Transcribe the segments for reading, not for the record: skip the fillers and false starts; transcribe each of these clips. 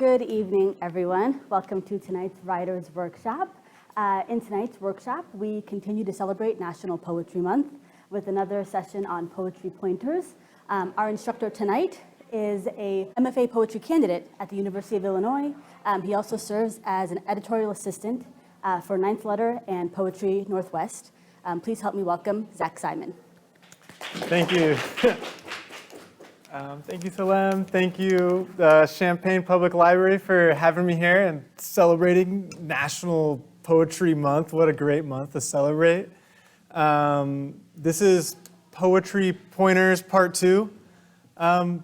Good evening, everyone. Welcome to tonight's Writers' Workshop. In tonight's workshop, we continue to celebrate National Poetry Month with another session on poetry pointers. Our instructor tonight is a MFA Poetry candidate at the University of Illinois. He also serves as an editorial assistant for Ninth Letter and Poetry Northwest. Please help me welcome Zach Simon. Thank you. Thank you, Salem. Thank you, Champaign Public Library, for having me here and celebrating National Poetry Month. What a great month to celebrate. This is Poetry Pointers Part 2. Oh,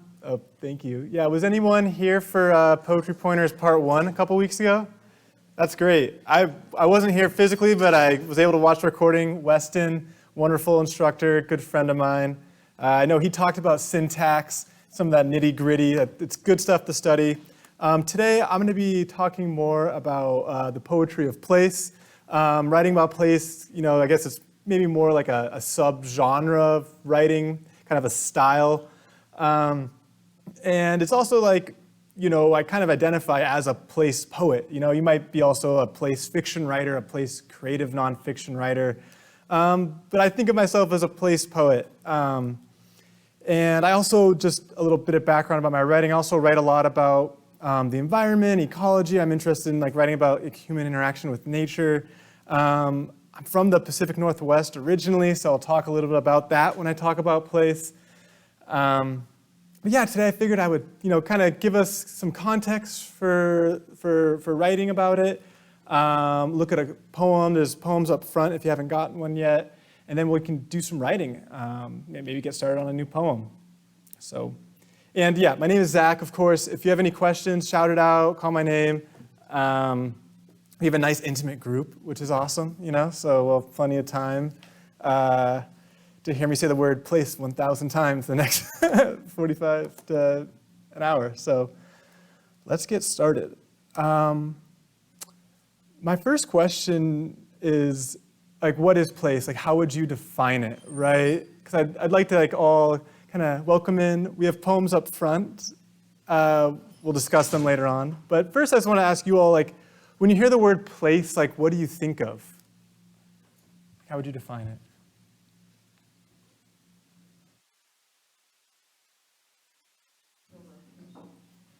thank you. Yeah, was anyone here for Poetry Pointers Part 1 a couple weeks ago? That's great. I wasn't here physically, but I was able to watch the recording. Weston, wonderful instructor, good friend of mine. I know he talked about syntax, some of that nitty-gritty. It's good stuff to study. Today, I'm going to be talking more about the poetry of place. Writing about place, I guess it's maybe more like a sub-genre of writing, kind of a style. And it's also like, I kind of identify as a place poet. You might be also a place fiction writer, a place creative nonfiction writer. But I think of myself as a place poet. And I also, just a little bit of background about my writing, I also write a lot about the environment, ecology. I'm interested in writing about human interaction with nature. I'm from the Pacific Northwest originally, so I'll talk a little bit about that when I talk about place. But yeah, today I figured I would, kind of give us some context for writing about it. Look at a poem. There's poems up front if you haven't gotten one yet. And then we can do some writing, maybe get started on a new poem. And yeah, my name is Zach, of course. If you have any questions, shout it out, call my name. We have a nice intimate group, which is awesome, so we'll have plenty of time to hear me say the word place 1,000 times the next 45 to an hour. So let's get started. My first question is, what is place? How would you define it, right? Because I'd like to all kind of welcome in. We have poems up front. We'll discuss them later on. But first, I just want to ask you all, when you hear the word place, what do you think of? How would you define it?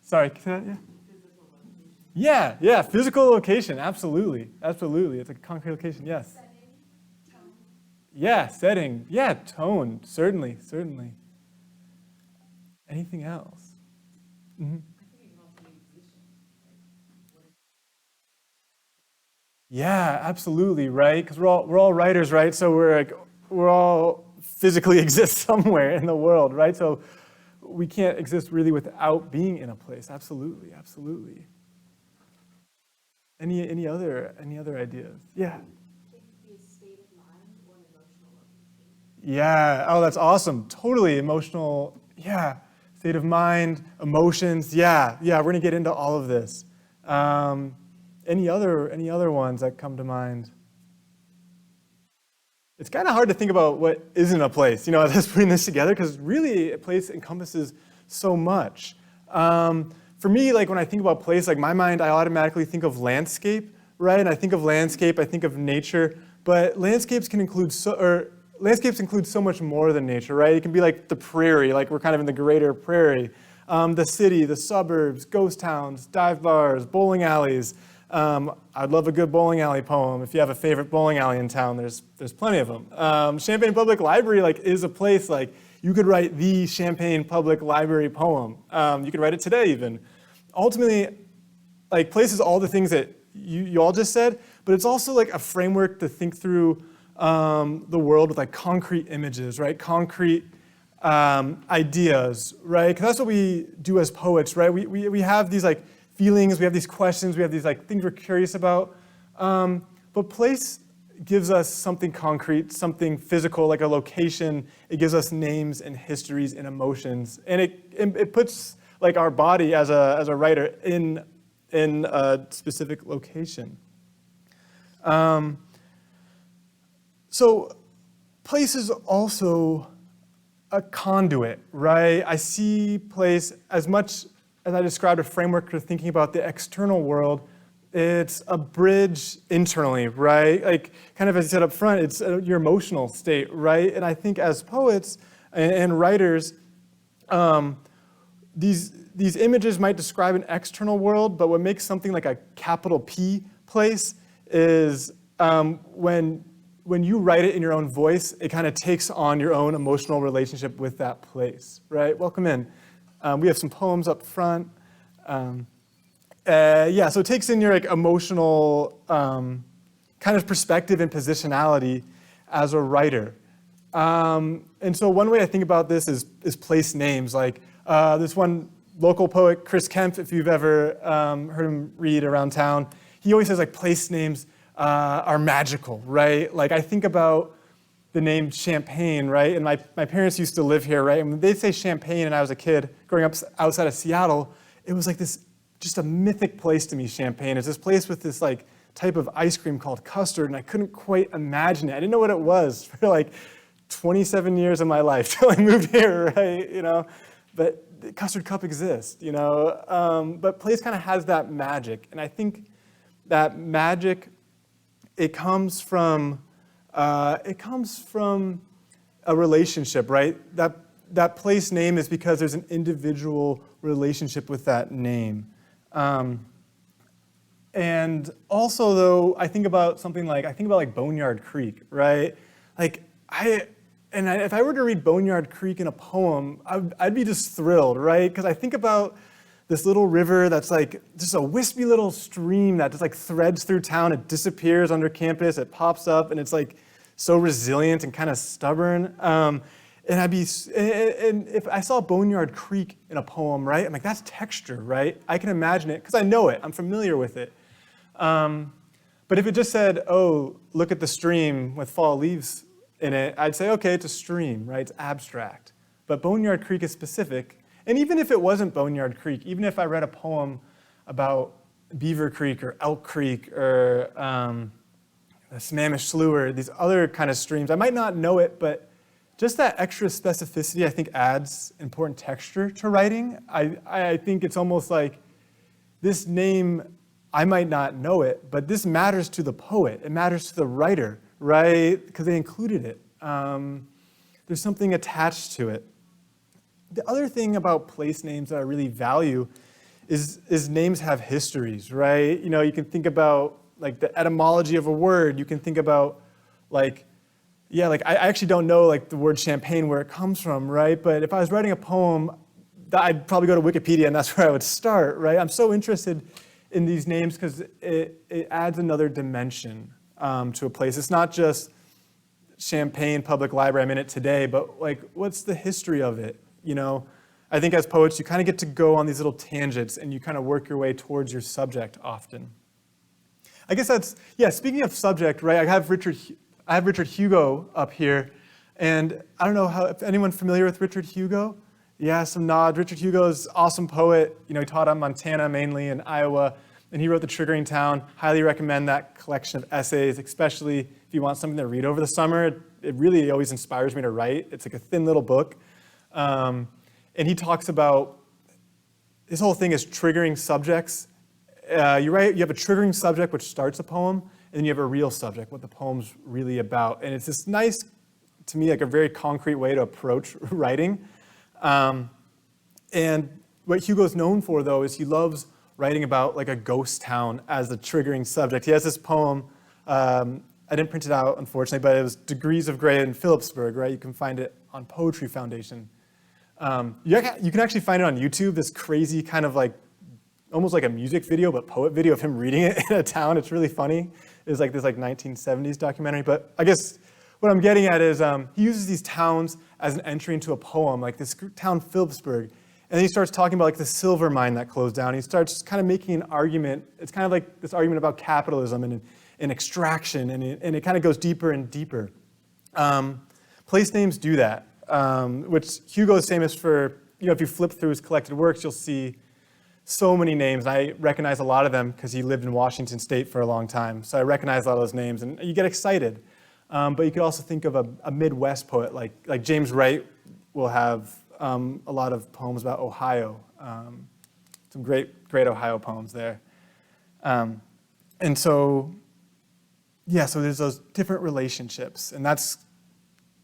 Sorry, can I, yeah, physical location, absolutely. It's a concrete location, yes. Yeah, setting. Yeah, tone. Certainly. Anything else? Mm-hmm. Yeah, absolutely, right? Because we're all writers, right? So we're all physically exist somewhere in the world, right? So we can't exist really without being in a place. Absolutely. Any other ideas? Yeah. Yeah, oh, that's awesome. Totally emotional, yeah. State of mind, emotions, yeah, we're gonna get into all of this. Any other ones that come to mind? It's kind of hard to think about what isn't a place, as putting this together, because really a place encompasses so much. For me, when I think about place, my mind, I automatically think of landscape, right? And I think of landscape, I think of nature, but landscapes include so much more than nature, right? It can be the prairie, we're kind of in the greater prairie. The city, the suburbs, ghost towns, dive bars, bowling alleys. I'd love a good bowling alley poem. If you have a favorite bowling alley in town, there's plenty of them. Champaign Public Library is a place you could write the Champaign Public Library poem. You could write it today even. Ultimately, place is all the things that you all just said, but it's also a framework to think through the world with concrete images, right? Concrete ideas, right? Because that's what we do as poets, right? We have these feelings, we have these questions, we have these things we're curious about. But place gives us something concrete, something physical, a location. It gives us names and histories and emotions, and it puts our body as a writer in a specific location. So place is also a conduit, right? I see place as much as I described, a framework for thinking about the external world. It's a bridge internally, right? Like, kind of as you said up front, it's your emotional state, right? And I think as poets and writers, these images might describe an external world, but what makes something like a capital P place is when you write it in your own voice, it kind of takes on your own emotional relationship with that place, right? Welcome in. We have some poems up front. Yeah, so it takes in your like emotional kind of perspective and positionality as a writer. And so one way I think about this is place names. Like this one local poet, Chris Kempf, if you've ever heard him read around town, he always says like place names are magical, right? Like I think about the name Champaign, right? And my parents used to live here, right? And when they'd say Champaign and I was a kid growing up outside of Seattle, it was like this, just a mythic place to me, Champaign. It's this place with this like type of ice cream called custard, and I couldn't quite imagine it. I didn't know what it was for like 27 years of my life till I moved here, right? You know, but the custard cup exists, you know? But place kind of has that magic, and I think that magic, it comes from a relationship, right? That place name is because there's an individual relationship with that name. And also, though, I think about Boneyard Creek, right? Like if I were to read Boneyard Creek in a poem, I'd be just thrilled, right? Because I think about this little river that's like just a wispy little stream that just like threads through town. It disappears under campus. It pops up, and it's like so resilient and kind of stubborn. And if I saw Boneyard Creek in a poem, right? I'm like, that's texture, right? I can imagine it because I know it. I'm familiar with it. But if it just said, oh, look at the stream with fall leaves in it, I'd say, okay, it's a stream, right? It's abstract. But Boneyard Creek is specific. And even if it wasn't Boneyard Creek, even if I read a poem about Beaver Creek or Elk Creek or the Sammamish Slough, these other kind of streams, I might not know it, but just that extra specificity, I think, adds important texture to writing. I think it's almost like this name, I might not know it, but this matters to the poet. It matters to the writer, right? Because they included it. There's something attached to it. The other thing about place names that I really value is names have histories, right? You know, you can think about like the etymology of a word. You can think about like, yeah, like I actually don't know like the word champagne, where it comes from, right? But if I was writing a poem, I'd probably go to Wikipedia and that's where I would start, right? I'm so interested in these names because it adds another dimension to a place. It's not just Champaign Public Library, I'm in it today, but like what's the history of it, you know? I think as poets, you kind of get to go on these little tangents and you kind of work your way towards your subject often. I guess that's, yeah, speaking of subject, right, I have Richard Hugo up here, and I don't know if anyone familiar with Richard Hugo? Yeah, some nods. Richard Hugo is an awesome poet. You know, he taught in Montana mainly, and Iowa, and he wrote The Triggering Town. Highly recommend that collection of essays, especially if you want something to read over the summer. It really always inspires me to write. It's like a thin little book. And he talks about, his whole thing is triggering subjects. You have a triggering subject which starts a poem, and then you have a real subject, what the poem's really about. And it's this nice, to me, like a very concrete way to approach writing. And what Hugo's known for, though, is he loves writing about like a ghost town as the triggering subject. He has this poem, I didn't print it out, unfortunately, but it was Degrees of Grey in Phillipsburg, right? You can find it on Poetry Foundation. You can actually find it on YouTube, this crazy kind of like, almost like a music video, but poet video of him reading it in a town. It's really funny. It's like this like 1970s documentary. But I guess what I'm getting at is he uses these towns as an entry into a poem, like this town Phillipsburg. And then he starts talking about like the silver mine that closed down. He starts kind of making an argument. It's kind of like this argument about capitalism and extraction, and it kind of goes deeper and deeper. Place names do that, which Hugo is famous for. You know, if you flip through his collected works, you'll see so many names. I recognize a lot of them because he lived in Washington State for a long time. So I recognize a lot of those names, and you get excited. But you could also think of a Midwest poet, like James Wright will have a lot of poems about Ohio. Some great Ohio poems there. And so, yeah, so there's those different relationships, and that's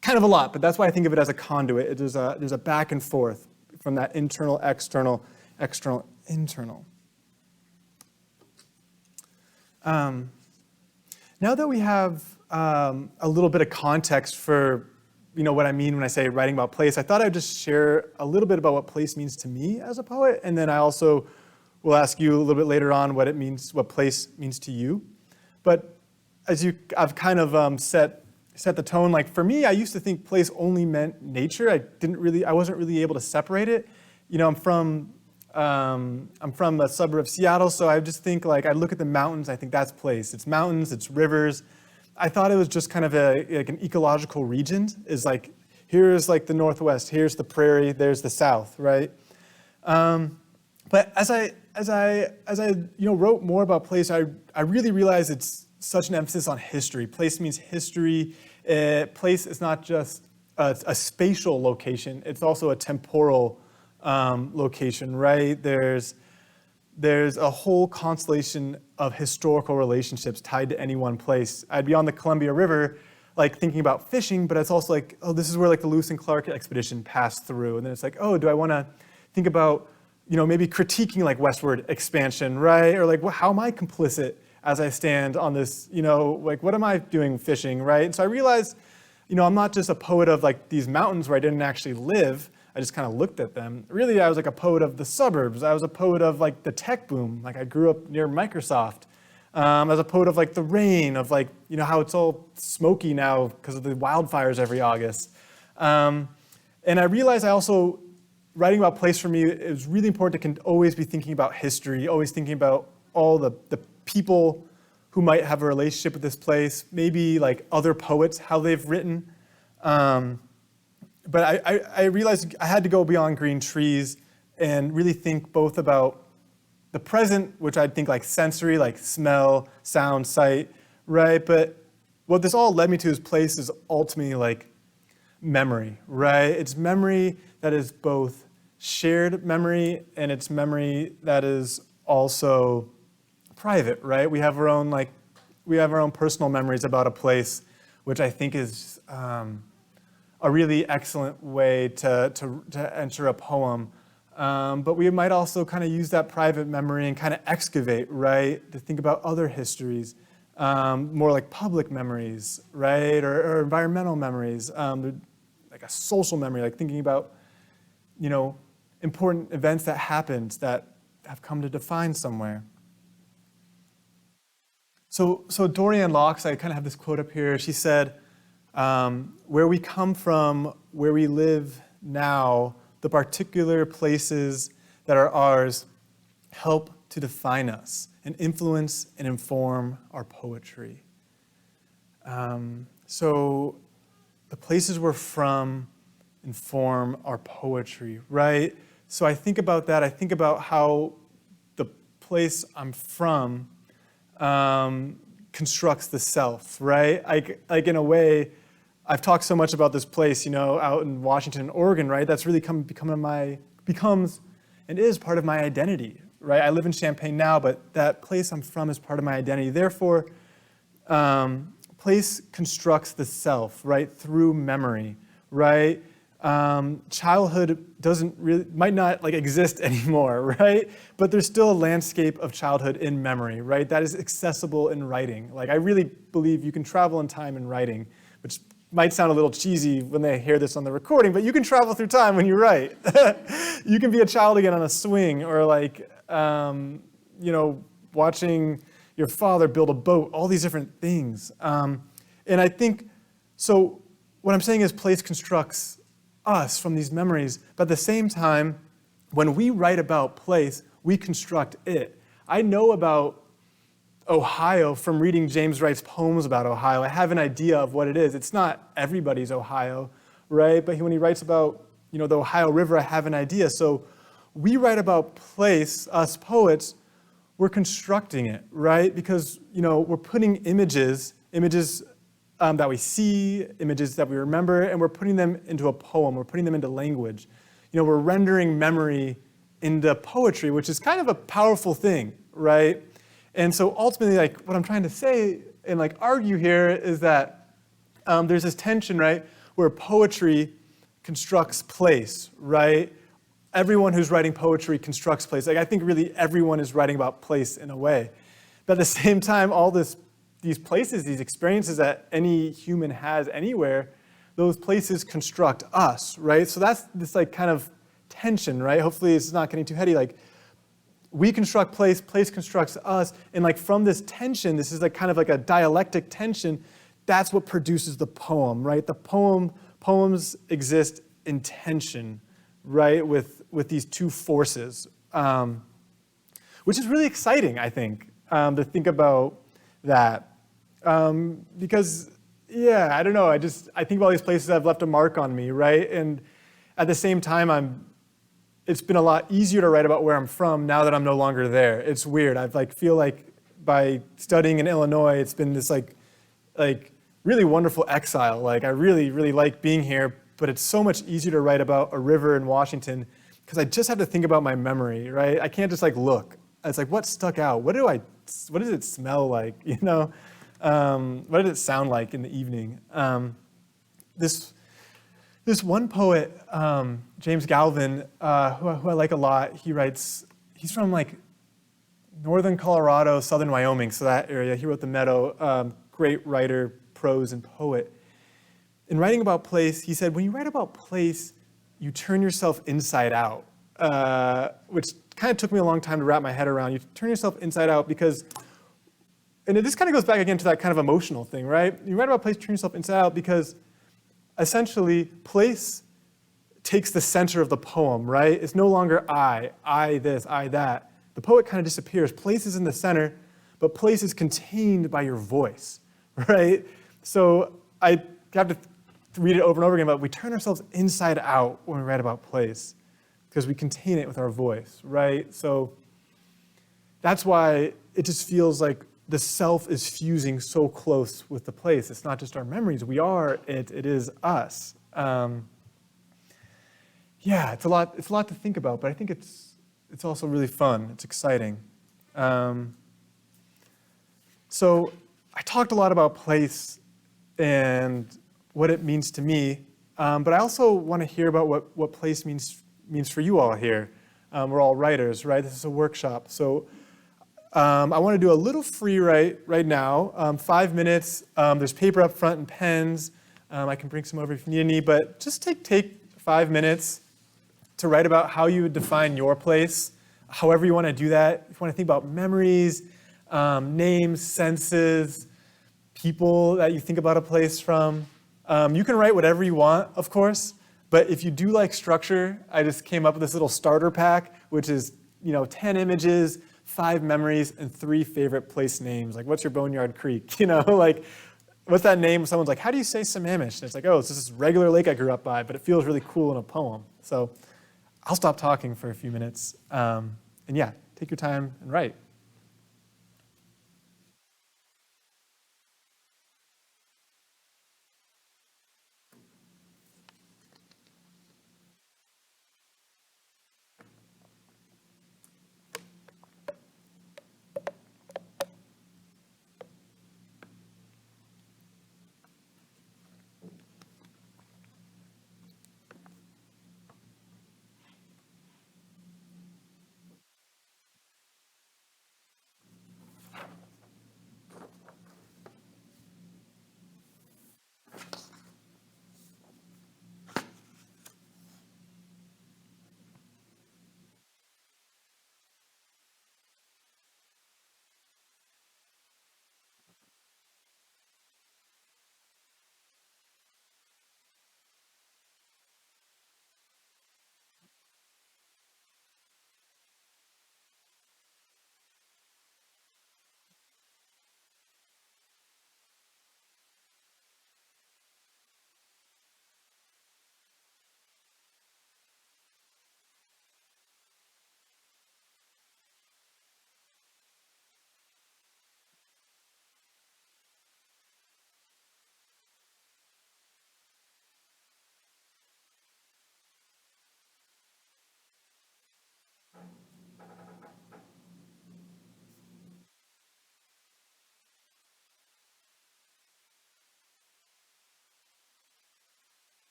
kind of a lot, but that's why I think of it as a conduit. There's a back and forth from that internal, external, external, internal. Now that we have a little bit of context for what I mean when I say writing about place, I thought I'd just share a little bit about what place means to me as a poet, and then I also will ask you a little bit later on what place means to you. But I've kind of set the tone. Like for me, I used to think place only meant nature. I wasn't really able to separate it. I'm from a suburb of Seattle, so I just think I look at the mountains, I think that's place. It's mountains, it's rivers. I thought it was just kind of an ecological region. Is here's the Northwest, here's the prairie, there's the South, right? But as I wrote more about place, I really realized it's such an emphasis on history. Place means history. Place is not just a spatial location; it's also a temporal location, right? There's a whole constellation of historical relationships tied to any one place. I'd be on the Columbia River, thinking about fishing, but it's also this is where the Lewis and Clark expedition passed through, and then it's do I want to think about maybe critiquing westward expansion, right? Or how am I complicit as I stand on this, what am I doing fishing, right? And so I realized, I'm not just a poet of these mountains where I didn't actually live. I just kind of looked at them. Really, I was a poet of the suburbs. I was a poet of the tech boom. I grew up near Microsoft. I was a poet of the rain, of how it's all smoky now because of the wildfires every August. And I realized writing about place for me, it was really important to always be thinking about history, always thinking about all the people who might have a relationship with this place, maybe other poets, how they've written. But I realized I had to go beyond green trees and really think both about the present, which I'd think sensory, smell, sound, sight, right? But what this all led me to is place is ultimately memory, right? It's memory that is both shared memory and it's memory that is also private, right? We have our own personal memories about a place, which I think is a really excellent way to enter a poem. But we might also kind of use that private memory and kind of excavate, right? To think about other histories, more public memories, right? Or environmental memories, a social memory, thinking about, important events that happened that have come to define somewhere. So Dorianne Locks, I kind of have this quote up here. She said, where we come from, where we live now, the particular places that are ours help to define us and influence and inform our poetry. So the places we're from inform our poetry, right? So I think about that. I think about how the place I'm from constructs the self, right? In a way, I've talked so much about this place, out in Washington and Oregon, right? That's really becomes and is part of my identity, right? I live in Champaign now, but that place I'm from is part of my identity. Therefore, place constructs the self, right? Through memory, right? Childhood might not exist anymore, right? But there's still a landscape of childhood in memory, right? That is accessible in writing. I really believe you can travel in time in writing, which might sound a little cheesy when they hear this on the recording, but you can travel through time when you write. You can be a child again on a swing, or watching your father build a boat, all these different things. And I think, so what I'm saying is place constructs us from these memories, but at the same time, when we write about place, we construct it. I know about Ohio from reading James Wright's poems about Ohio. I have an idea of what it is. It's not everybody's Ohio, right? But when he writes about, the Ohio River, I have an idea. So we write about place, us poets, we're constructing it, right? Because, we're putting images that we see, images that we remember, and we're putting them into a poem. We're putting them into language. We're rendering memory into poetry, which is kind of a powerful thing, right? And so ultimately, like what I'm trying to say and like argue here is that there's this tension, right, where poetry constructs place, right? Everyone who's writing poetry constructs place. Like I think really everyone is writing about place in a way. But at the same time, all these places, these experiences that any human has anywhere, those places construct us, right? So that's this like kind of tension, right? Hopefully it's not getting too heady. Like we construct place, place constructs us, and like from this tension, this is like kind of like a dialectic tension. That's what produces the poem, right? The poems exist in tension, right? With these two forces, which is really exciting, I think, to think about that, because yeah, I don't know. I think about all these places that have left a mark on me, right? And at the same time, it's been a lot easier to write about where I'm from now that I'm no longer there. It's weird. Feel like by studying in Illinois, it's been this like really wonderful exile. Like I really, really like being here, but it's so much easier to write about a river in Washington because I just have to think about my memory, right? I can't just like look. It's like what stuck out? What does it smell like? You know? What did it sound like in the evening? This one poet, James Galvin, who I like a lot, he's from like northern Colorado, southern Wyoming, so that area. He wrote The Meadow, great writer, prose, and poet. In writing about place, he said, when you write about place, you turn yourself inside out, which kind of took me a long time to wrap my head around. You turn yourself inside out because, and this kind of goes back again to that kind of emotional thing, right? You write about place, turn yourself inside out because essentially place takes the center of the poem, right? It's no longer I this, I that. The poet kind of disappears. Place is in the center, but place is contained by your voice, right? So I have to read it over and over again, but we turn ourselves inside out when we write about place because we contain it with our voice, right? So that's why it just feels like the self is fusing so close with the place. It's not just our memories. We are it. It is us. Yeah, it's a lot to think about, but I think it's also really fun. It's exciting. So I talked a lot about place and what it means to me, but I also want to hear about what place means for you all here. We're all writers, right? This is a workshop. So I want to do a little free write right now, 5 minutes. There's paper up front and pens. I can bring some over if you need any, but just take 5 minutes to write about how you would define your place, however you want to do that. If you want to think about memories, names, senses, people that you think about a place from. You can write whatever you want, of course, but if you do like structure, I just came up with this little starter pack, which is 10 images, 5 memories, and 3 favorite place names. Like, what's your Boneyard Creek? Like, what's that name? Someone's like, how do you say Sammamish? And it's like, oh, it's just this regular lake I grew up by, but it feels really cool in a poem. So I'll stop talking for a few minutes. And yeah, take your time and write.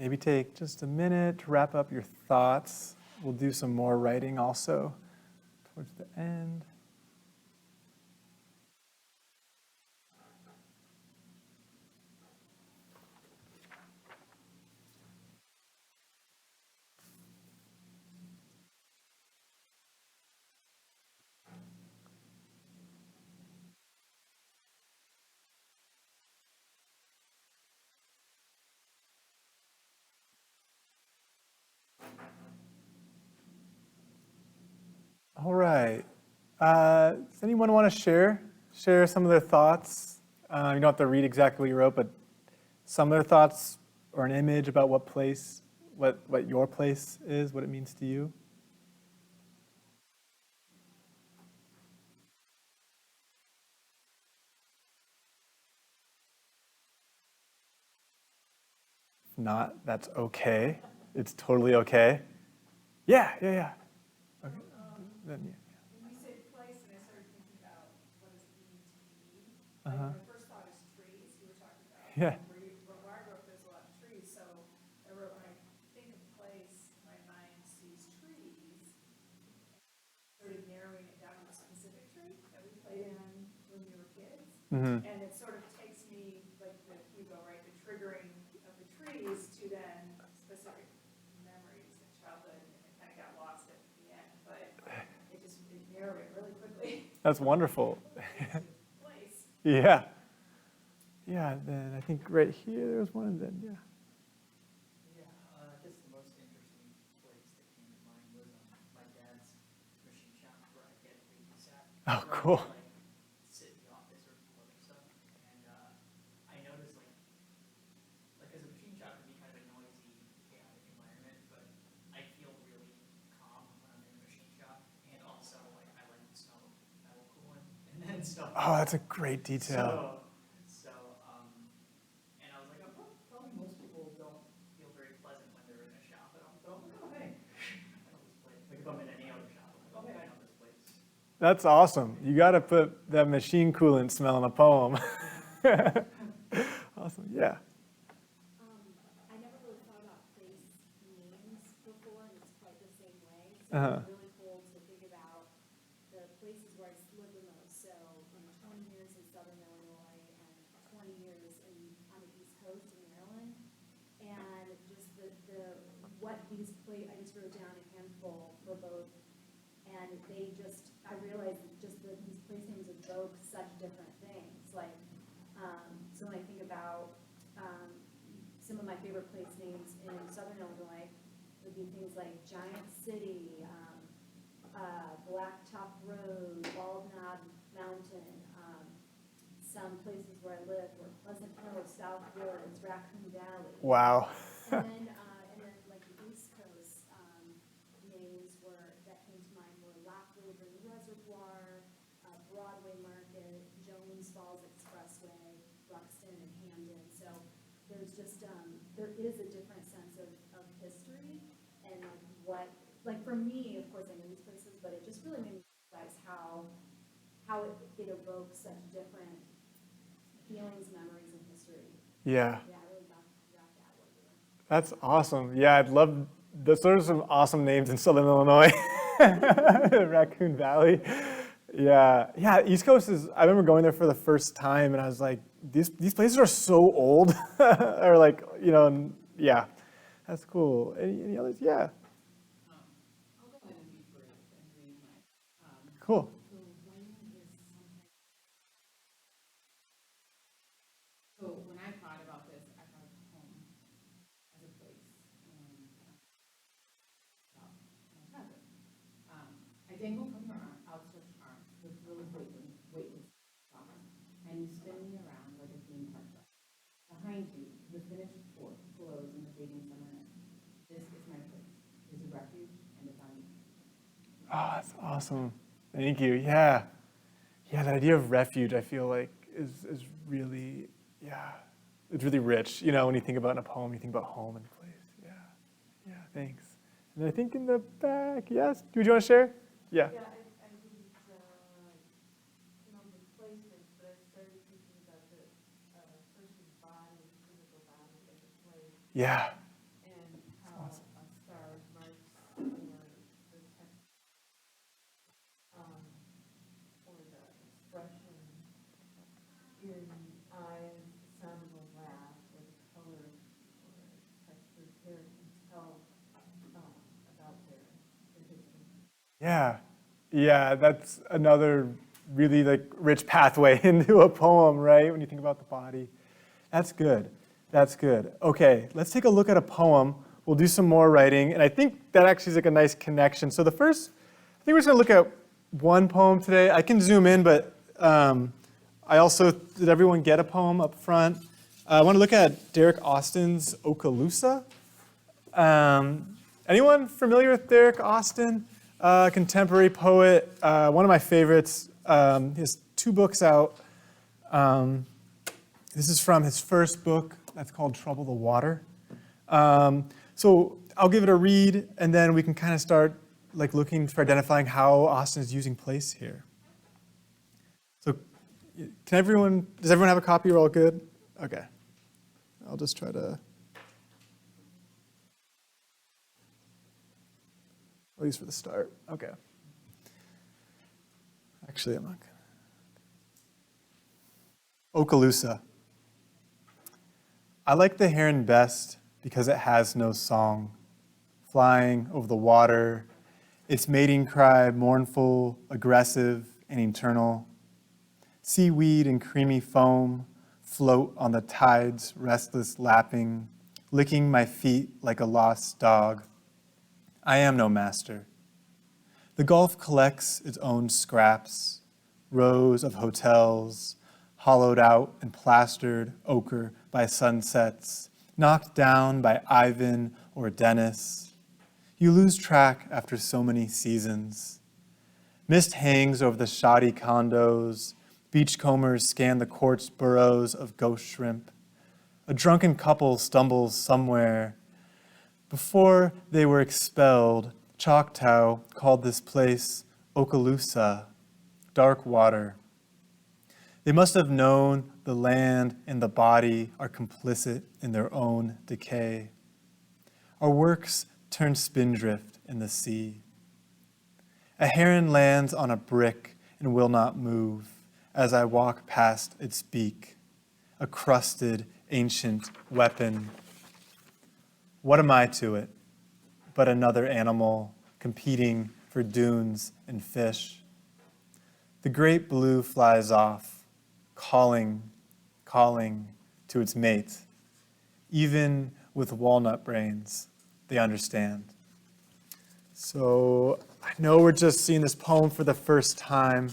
maybe take just a minute to wrap up your thoughts. We'll do some more writing also towards the end. All right. Does anyone want to share some of their thoughts? You don't have to read exactly what you wrote, but some of their thoughts or an image about what your place is, what it means to you. If not, that's okay. It's totally okay. Yeah. Okay. Then, yeah. When you said place, and I started thinking about what does it mean to me? Uh-huh. My first thought is trees. You were talking about Yeah. where I grew up, there's a lot of trees. So I wrote, when I think of place, my mind sees trees, sort of narrowing it down to a specific tree that we played in when we were kids. Mm-hmm. And it sort of takes me, like the Hugo, right, the triggering of the trees to then specific memories of childhood, and it kind of got lost at the end, but it narrowed it really quickly. That's wonderful. Place. Yeah. Yeah, then I think right here there's one, and then, yeah. Yeah, I guess the most interesting place that came to mind was my dad's machine shop where I get babysat. Oh, Where I cool. could, sit in the office or do other stuff. And I noticed, like as a machine shop can be kind of a noisy, chaotic environment, but I feel really calm when I'm in a machine shop. And also, I like the smell of metal coolant and then stuff. Oh, that's a great detail. And I was like, oh, probably most people don't feel very pleasant when they're in a shop. But I'm like, oh, hey, I know this place. Like if I'm in any other shop, I'm like, oh, hey, I know this place. That's awesome. You got to put that machine coolant smell in a poem. Awesome, yeah. I never really thought about place names before, and it's quite the same way. So it's really cool to think about the places where I lived the most. So 20 years in Southern Illinois and 20 years on the East Coast in Maryland. And just what these I just wrote down a handful for both. And I realized just that these place names evoke such different things. So when I think about some of my favorite place names in Southern Illinois would be things like Giant City, Blacktop Road, Bald Knob Mountain, some places where I lived were Pleasant Hill, South Woods, Raccoon Valley. Wow. And then like the East Coast names that came to mind were Lock River Reservoir, Broadway Market, Jones Falls Expressway, Buxton, and Hamden. So there's just there is a different sense of history and for me, of course, I know these places, but it just really made me realize how it evokes such different feelings, memories, and history. Yeah. Yeah, I really got that one. That's awesome. Yeah, I'd love, those are some awesome names in Southern Illinois. Raccoon Valley. Yeah, East Coast I remember going there for the first time and I was like, these places are so old. Or like, and yeah, that's cool. Any others? Yeah. I'll go ahead and be brief and read my. Cool. So writing is something. So when I thought about this, I thought of home as a place, and about my childhood. I dangle from your outstretched arms with really weightless thoughts, and you spin me around like a theme park ride. Behind you, the finished fort glows in the fading summer night. This is my place. It's a refuge, and it's on me. Oh, that's awesome. Thank you. Yeah. Yeah, that idea of refuge, I feel like, is really, it's really rich. When you think about in a poem, you think about home and place. Yeah, thanks. And I think in the back, yes? Would you want to share? Yeah. Yeah, I didn't the places, but I started thinking about the person's body, physical body as a place. Yeah. Yeah, yeah, that's another really like rich pathway into a poem, right? When you think about the body. That's good. That's good. Okay, let's take a look at a poem. We'll do some more writing, and I think that actually is like a nice connection. So the first, I think we're just gonna look at one poem today. I can zoom in, but I also, did everyone get a poem up front? I want to look at Derek Austin's Okaloosa. Anyone familiar with Derek Austin? Contemporary poet, one of my favorites. He has 2 books out. This is from his first book that's called Trouble the Water. So I'll give it a read, and then we can kind of start like looking for identifying how Austin is using place here. So does everyone have a copy? We're all good? Okay. I'll just try to, at least for the start. Okay. Actually, I'm not gonna. Okaloosa. I like the heron best because it has no song. Flying over the water, its mating cry mournful, aggressive, and eternal. Seaweed and creamy foam float on the tide's restless lapping, licking my feet like a lost dog. I am no master. The Gulf collects its own scraps, rows of hotels, hollowed out and plastered ochre by sunsets, knocked down by Ivan or Dennis. You lose track after so many seasons. Mist hangs over the shoddy condos. Beachcombers scan the quartz burrows of ghost shrimp. A drunken couple stumbles somewhere. Before they were expelled, Choctaw called this place Okaloosa, dark water. They must have known the land and the body are complicit in their own decay. Our works turn spindrift in the sea. A heron lands on a brick and will not move as I walk past its beak, a crusted ancient weapon. What am I to it but another animal competing for dunes and fish? The great blue flies off, calling to its mate. Even with walnut brains, they understand. So I know we're just seeing this poem for the first time.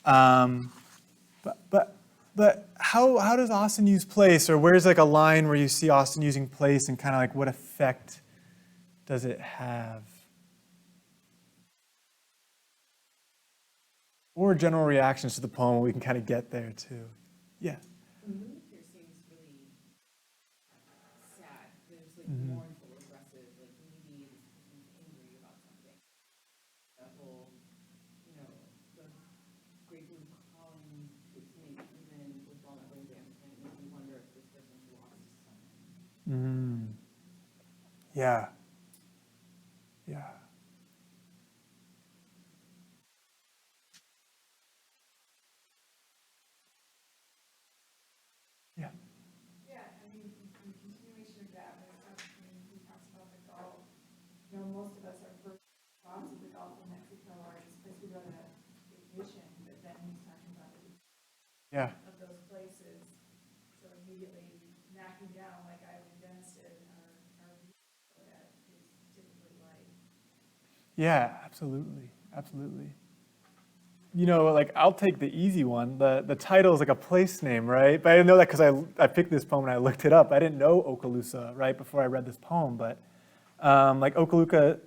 But how does Austin use place, or where's like a line where you see Austin using place, and kind of like what effect does it have? Or general reactions to the poem, we can kind of get there too. Yeah. The mood here seems really sad. There's like mournful, aggressive, like maybe this person's angry about something. That whole, the great blue calling to its mate, even with walnut brains, and it makes me wonder if this person's lost something. Yeah. Yeah. Yeah. Yeah, I mean, in continuation of that, when he talks about the Gulf, most of us, our first thoughts of the Gulf of Mexico are just because we go to vacation, but then he's talking about the Yeah. of those places. So immediately knocking down, like Ivan Dennis did, our view of that is typically like. Yeah, absolutely. Absolutely. Like I'll take the easy one. The title is like a place name, right? But I didn't know that because I picked this poem and I looked it up. I didn't know Okaloosa right before I read this poem, but like Okaloosa,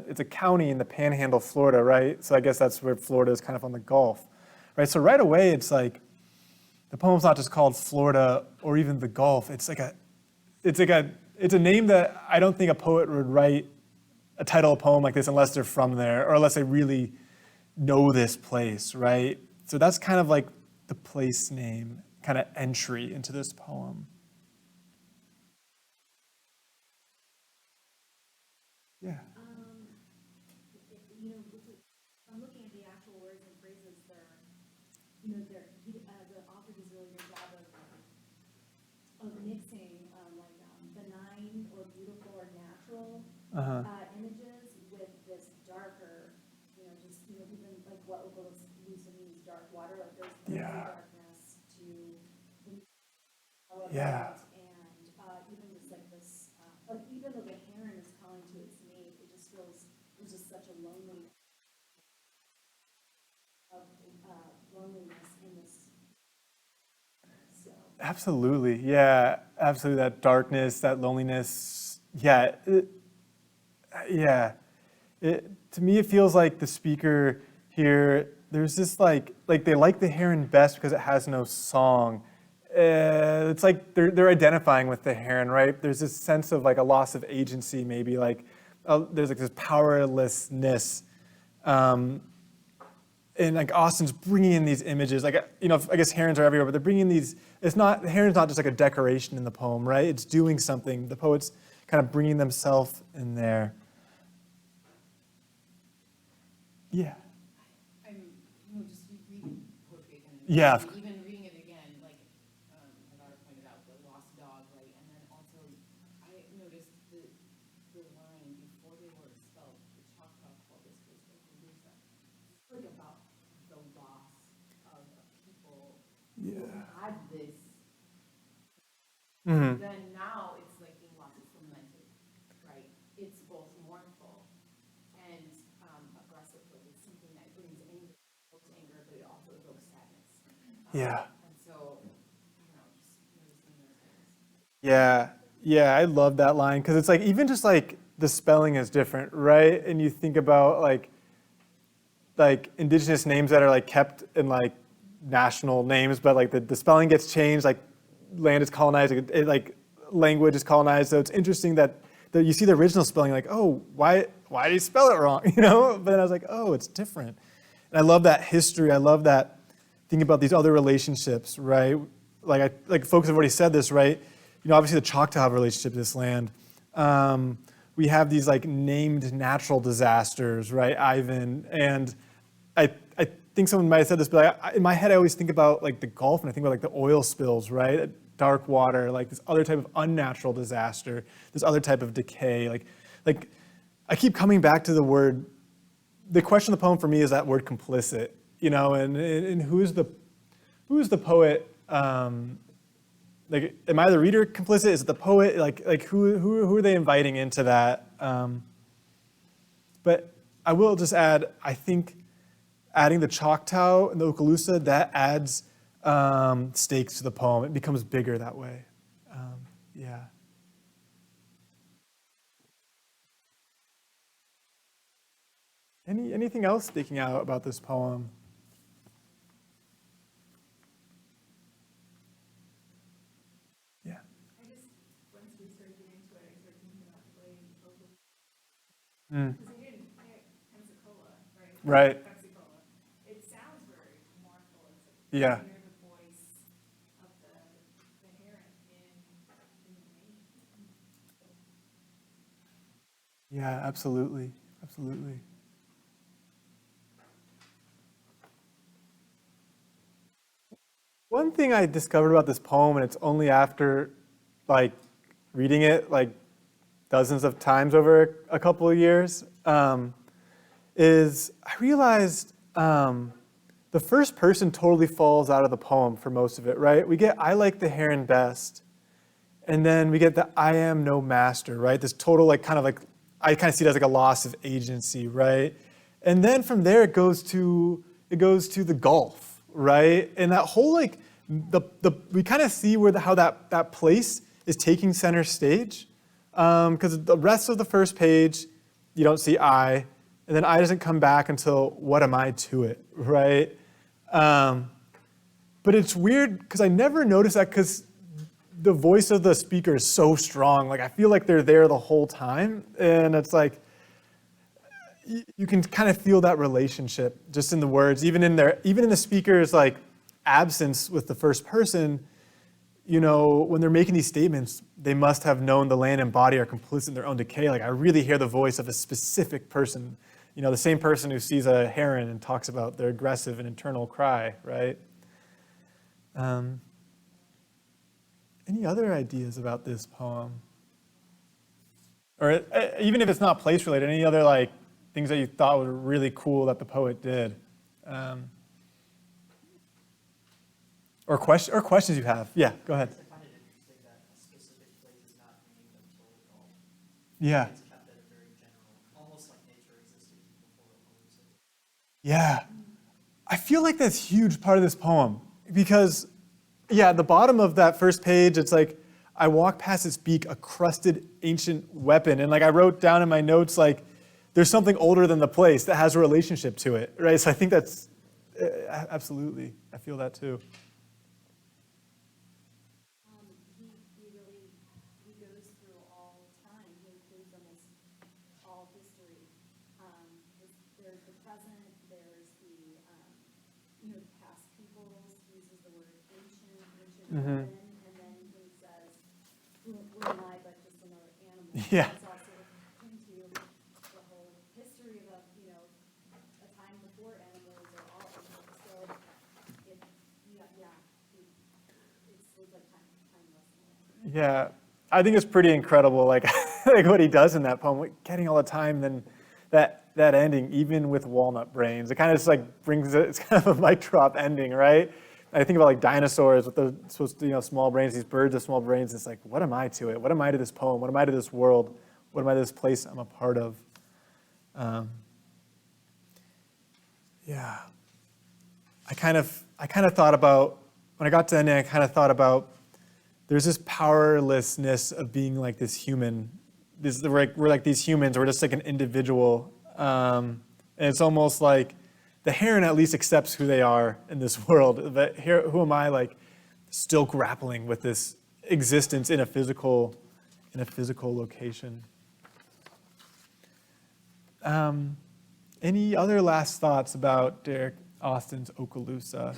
it's a county in the Panhandle, Florida, right? So I guess that's where Florida is kind of on the Gulf, right? So right away, it's like the poem's not just called Florida or even the Gulf. It's a name that I don't think a poet would write a title of a poem like this unless they're from there or unless they really know this place, right? So that's kind of like the place name kind of entry into this poem. Yeah. I'm looking at the actual words and phrases. The author does a really good job of mixing benign or beautiful or natural images Yeah. And even just like this, like even though the heron is calling to its mate, it just feels, there's just such a loneliness in this. So. Absolutely. Yeah, absolutely. That darkness, that loneliness. Yeah. Yeah. To me, it feels like the speaker here, there's this like they like the heron best because it has no song. It's like they're identifying with the heron, right? There's this sense of like a loss of agency, maybe like there's like this powerlessness. And like Austin's bringing in these images, like, you know, I guess herons are everywhere, but they're bringing in these, the heron's not just like a decoration in the poem, right? It's doing something. The poet's kind of bringing themselves in there. Yeah. I'm, just reading poetry again. Yeah. Even reading it again, like, my daughter pointed out, the lost dog, right? And then also, I noticed the line before they were spelled, the Choctaw called this place Okaloosa. It's like about the loss of a people who had this. Mm-hmm. Then now it's like being lost, it's lamented, right? It's both mournful and aggressive, like it's something that brings anger, evokes anger, but it also evokes sadness. Yeah. And so, just noticing those things. Yeah. Yeah, I love that line because it's like even just like the spelling is different, right? And you think about like indigenous names that are like kept in like national names, but like the spelling gets changed, like land is colonized, like language is colonized. So it's interesting that you see the original spelling, like, oh, why did he spell it wrong? You know? But then I was like, oh, it's different. And I love that history. I love that thinking about these other relationships, right? Like folks have already said this, right? You know, obviously the Choctaw have a relationship to this land. We have these like named natural disasters, right? Ivan, and I think someone might have said this, but in my head I always think about like the Gulf and I think about like the oil spills, right? Dark water, like this other type of unnatural disaster, this other type of decay. Like I keep coming back to the word. The question of the poem for me is that word complicit, you know, and who's the poet? Like, am I the reader complicit? Is it the poet? Like who are they inviting into that? But I will just add, I think adding the Choctaw and the Okaloosa, that adds stakes to the poem. It becomes bigger that way. Yeah. Anything else sticking out about this poem? Yeah. I just, once we started getting into it, I started thinking about playing vocal. Mm. Because he didn't pick Pensacola, right? Right. Pensacola. It sounds very mournful. It's like Yeah. you hear the voice of the heron in the name. Yeah, absolutely. Absolutely. One thing I discovered about this poem, and it's only after like reading it like dozens of times over a couple of years, is I realized the first person totally falls out of the poem for most of it, right? We get I like the heron best, and then we get the I am no master, right? This total like kind of like, I kind of see it as like a loss of agency, right? And then from there it goes to the Gulf, right? And that whole like we kind of see how that place is taking center stage, because the rest of the first page you don't see I, and then I doesn't come back until what am I to it, right? But it's weird because I never noticed that because the voice of the speaker is so strong. Like I feel like they're there the whole time, and it's like you can kind of feel that relationship just in the words, even in the speaker's like absence with the first person. You know, when they're making these statements, they must have known the land and body are complicit in their own decay. Like I really hear the voice of a specific person. You know, the same person who sees a heron and talks about their aggressive and internal cry, right? Any other ideas about this poem? Or even if it's not place related, any other like things that you thought were really cool that the poet did? Or questions you have? Yeah, go ahead. I find it interesting Yeah. It's kept at a very general, almost like nature existed before the poems. Yeah. I feel like that's a huge part of this poem because, yeah, at the bottom of that first page, it's like, I walk past its beak, a crusted ancient weapon. And like I wrote down in my notes, like, there's something older than the place that has a relationship to it, right? So I think that's, absolutely, I feel that too. He goes through all time. He includes almost all history. There's the present, there's the, past peoples, he uses the word ancient Mhm. woman, and then he says, who am I but just another animal? Yeah. It's also into the whole history of, a time before animals or all animals. So it's like timeless. Yeah, I think it's pretty incredible, like, like what he does in that poem, like, getting all the time, then that ending, even with walnut brains, it kind of just like brings it, it's kind of a mic drop ending, right? I think about like dinosaurs with the supposed to, small brains, these birds with small brains. It's like, what am I to it? What am I to this poem? What am I to this world? What am I to this place I'm a part of? Yeah, I kind of thought about, when I got to the ending, I kind of thought about, there's this powerlessness of being like this human. We're like these humans, we're just like an individual. And it's almost like the heron at least accepts who they are in this world. But here, who am I, like, still grappling with this existence in a physical location? Any other last thoughts about Derek Austin's Okaloosa?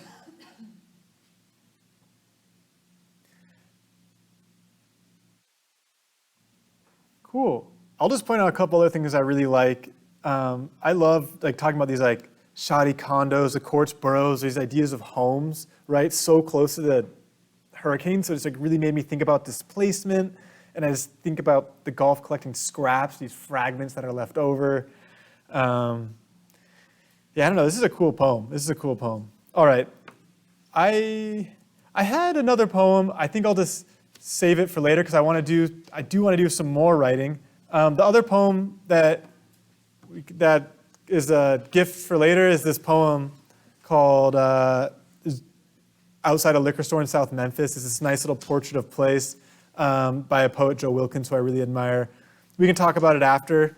Cool. I'll just point out a couple other things I really like. I love like talking about these like shoddy condos, the quartz boroughs, these ideas of homes, right? So close to the hurricane, so it's like really made me think about displacement, and I just think about the Gulf collecting scraps, these fragments that are left over. Yeah, I don't know. This is a cool poem. All right, I had another poem. I think I'll just save it for later because I do want to do some more writing. The other poem that is a gift for later is this poem called Outside a Liquor Store in South Memphis. It's this nice little portrait of place by a poet, Joe Wilkins, who I really admire. We can talk about it after.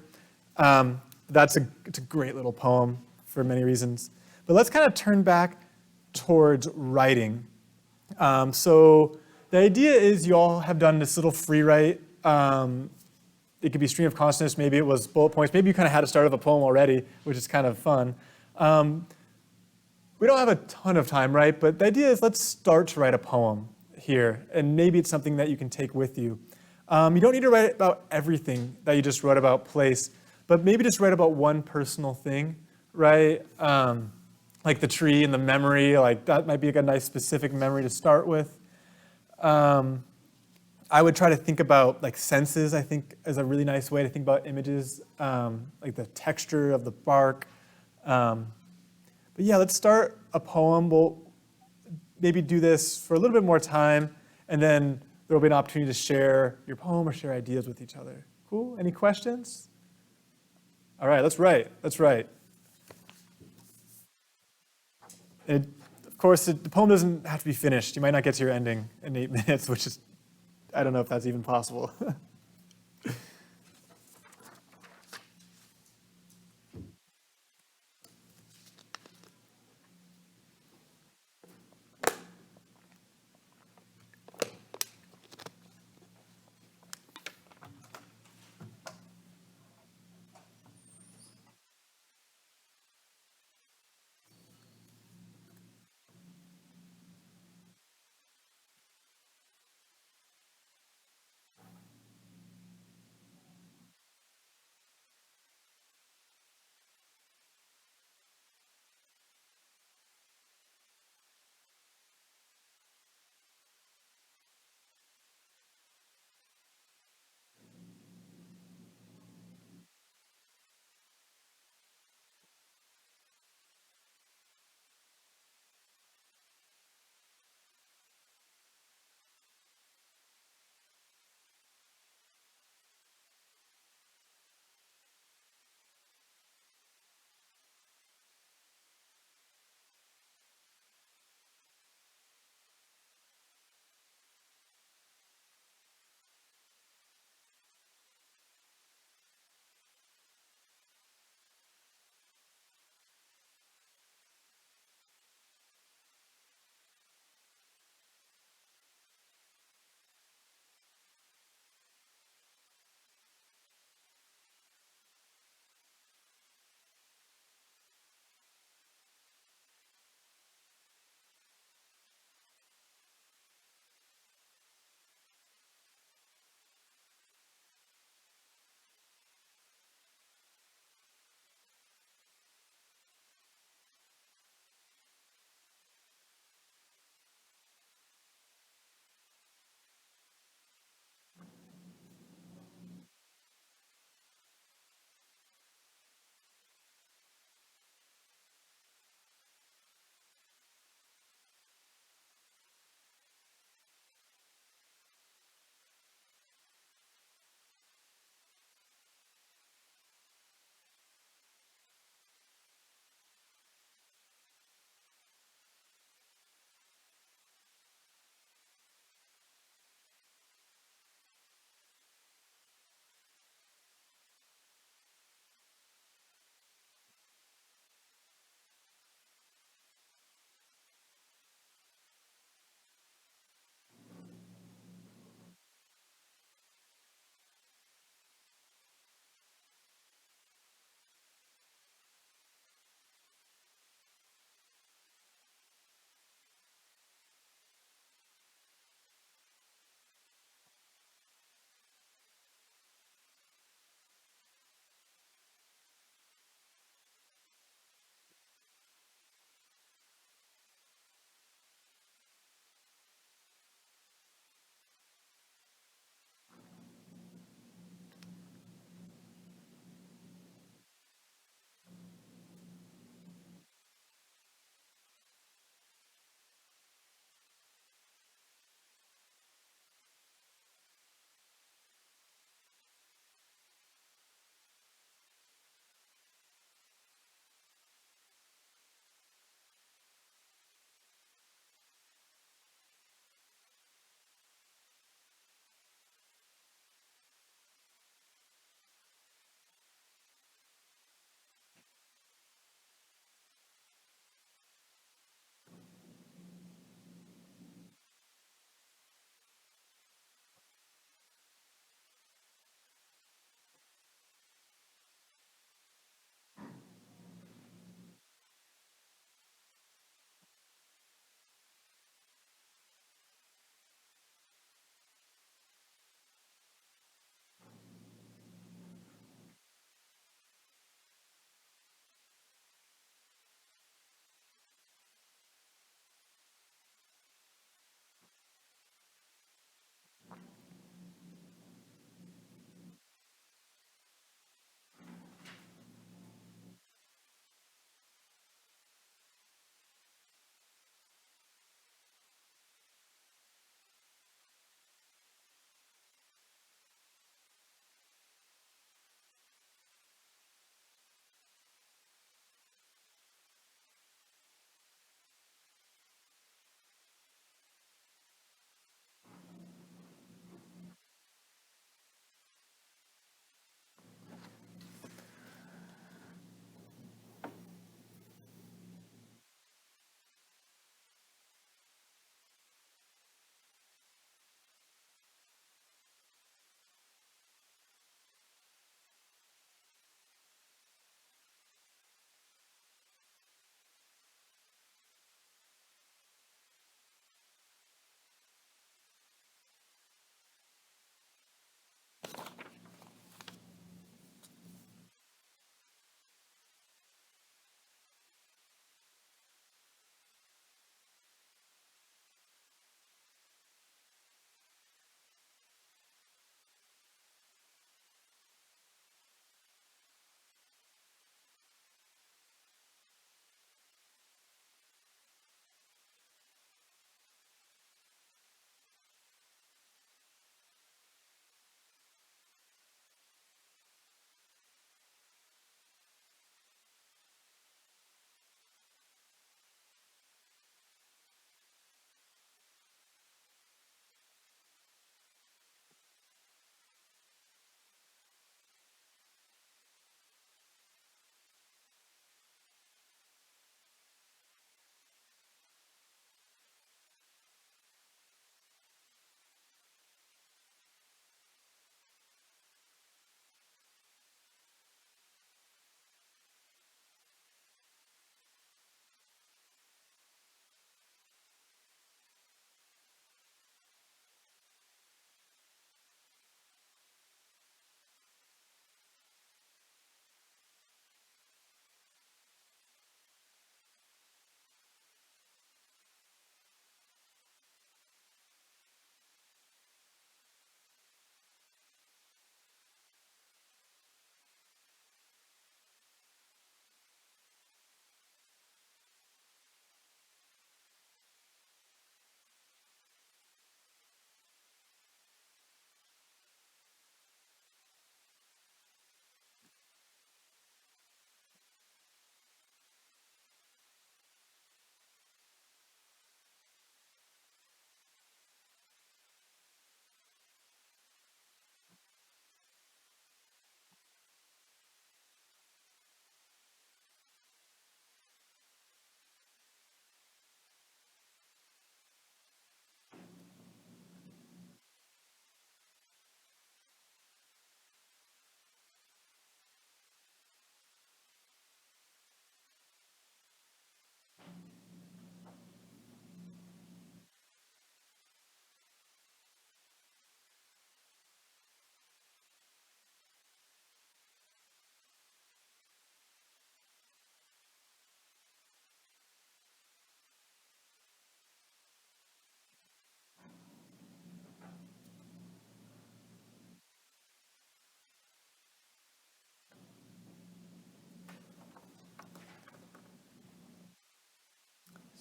It's a great little poem for many reasons. But let's kind of turn back towards writing. So the idea is you all have done this little free write. It could be stream of consciousness, maybe it was bullet points, maybe you kind of had a start of a poem already, which is kind of fun. We don't have a ton of time, right? But the idea is let's start to write a poem here, and maybe it's something that you can take with you. You don't need to write about everything that you just wrote about place, but maybe just write about one personal thing, right? Like the tree and the memory, like that might be like a nice specific memory to start with. I would try to think about like senses, I think is a really nice way to think about images, like the texture of the bark. But yeah, let's start a poem. We'll maybe do this for a little bit more time, and then there will be an opportunity to share your poem or share ideas with each other. Cool? Any questions? All right, let's write. And of course, the poem doesn't have to be finished. You might not get to your ending in 8 minutes, which is, I don't know if that's even possible.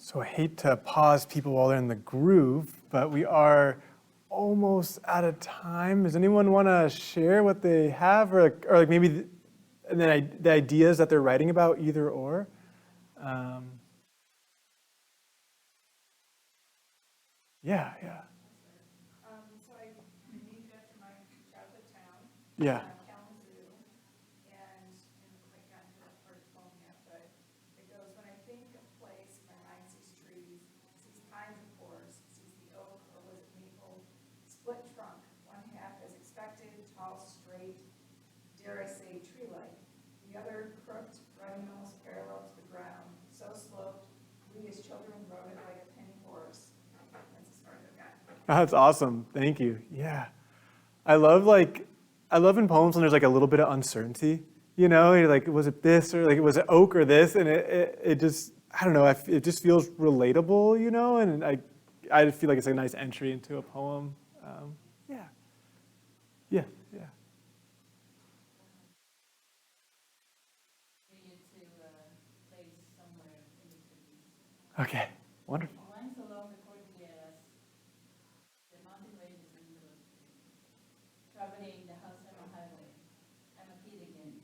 So I hate to pause people while they're in the groove, but we are almost out of time. Does anyone want to share what they have, or like maybe the ideas that they're writing about, either or? Yeah. So I named after my childhood town. Yeah. Kalamazoo, and I haven't quite gotten to that part of the poem yet, but it goes, when I think of place, my mind sees trees, sees pines of course, sees the oak, or was it maple, split trunk, one half as expected, tall, straight, dare I say, tree-like, the other crooked, running almost parallel to the ground, so sloped, we as children rode it like a penny horse. That's as far as I've gotten. That's awesome. Thank you. Yeah. I love in poems when there's like a little bit of uncertainty, you know, you're like, was it this, or like, was it oak or this? And it just, I don't know, it just feels relatable, you know, and I feel like it's a nice entry into a poem. Yeah. Okay, wonderful. Mine's along the cordilleras, the mountain ranges in the traveling the Halsema Highway. I'm a kid again.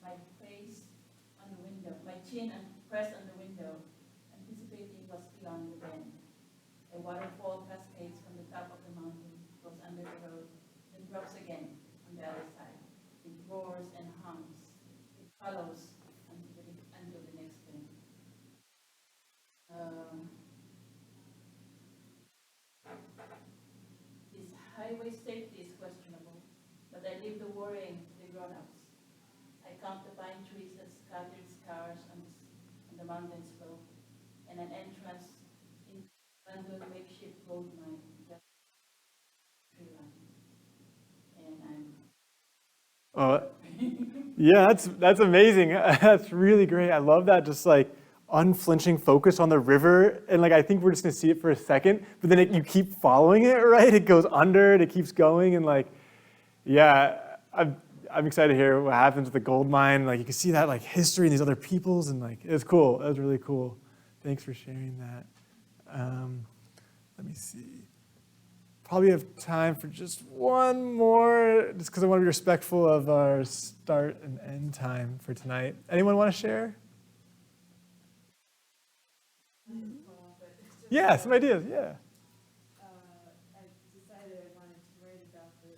My face on the window, my chin pressed on the window, anticipating what's beyond the bend. A waterfall cascades from the top of the mountain, goes under the road, then drops again on the other side. It roars and hums. It follows until the next bend. This highway safety is questionable, but I leave the worrying to the grown-ups. I count the pine trees as scattered scars on the mountain slope, and an entrance into random makeshift gold mine just tree line. And I'm Yeah, that's amazing. That's really great. I love that, just like unflinching focus on the river. And like, I think we're just gonna see it for a second, but then you keep following it, right? It goes under it keeps going. And like, yeah, I'm excited to hear what happens with the gold mine. Like, you can see that like history and these other peoples, and like, it's cool. That was really cool. Thanks for sharing that. Let me see. Probably have time for just one more, just because I want to be respectful of our start and end time for tonight. Anyone want to share? Yeah, some ideas, yeah. I decided I wanted to write about the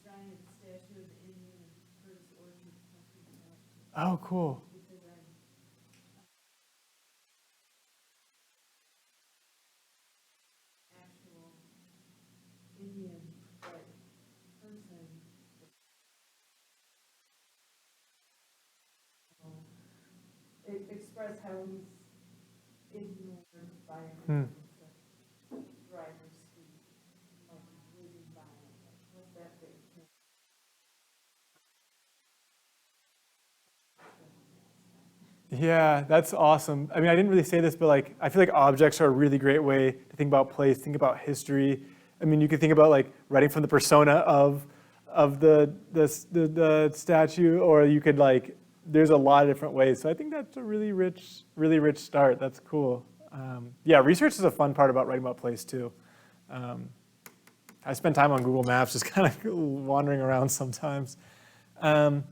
giant statue of the Indian in Curtis Orchard country. Oh, cool. Because I'm actual Indian, but person. It expressed how he's ignored by drivers who might be whizzing by him. What's that big thing? Yeah, that's awesome. I mean, I didn't really say this, but like, I feel like objects are a really great way to think about place, think about history. I mean, you could think about like writing from the persona of the statue, or you could like, there's a lot of different ways. So I think that's a really rich start. That's cool. Yeah, research is a fun part about writing about place too. I spend time on Google Maps just kind of wandering around sometimes. All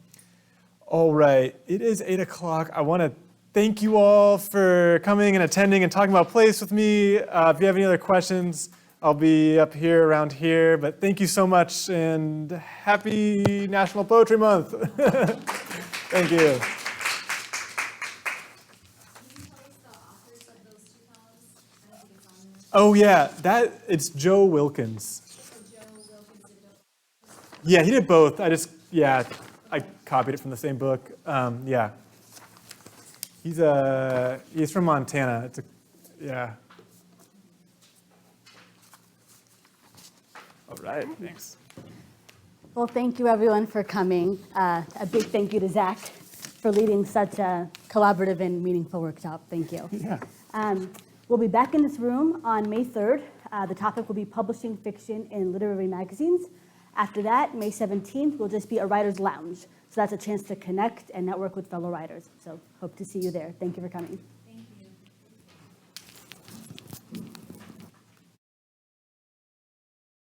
right, it is 8 o'clock. I want to thank you all for coming and attending and talking about place with me. If you have any other questions, I'll be up here around here. But thank you so much, and happy National Poetry Month. Thank you. Can you tell us the authors of those two poems? I don't think it's on there. Oh yeah, it's Joe Wilkins. So Joe Wilkins did both. Yeah, he did both. I copied it from the same book. Yeah. He's from Montana. Yeah. All right, thanks. Well, thank you everyone for coming. A big thank you to Zach for leading such a collaborative and meaningful workshop. Thank you. Yeah. We'll be back in this room on May 3rd. The topic will be publishing fiction in literary magazines. After that, May 17th will just be a writer's lounge. So that's a chance to connect and network with fellow writers. So hope to see you there. Thank you for coming.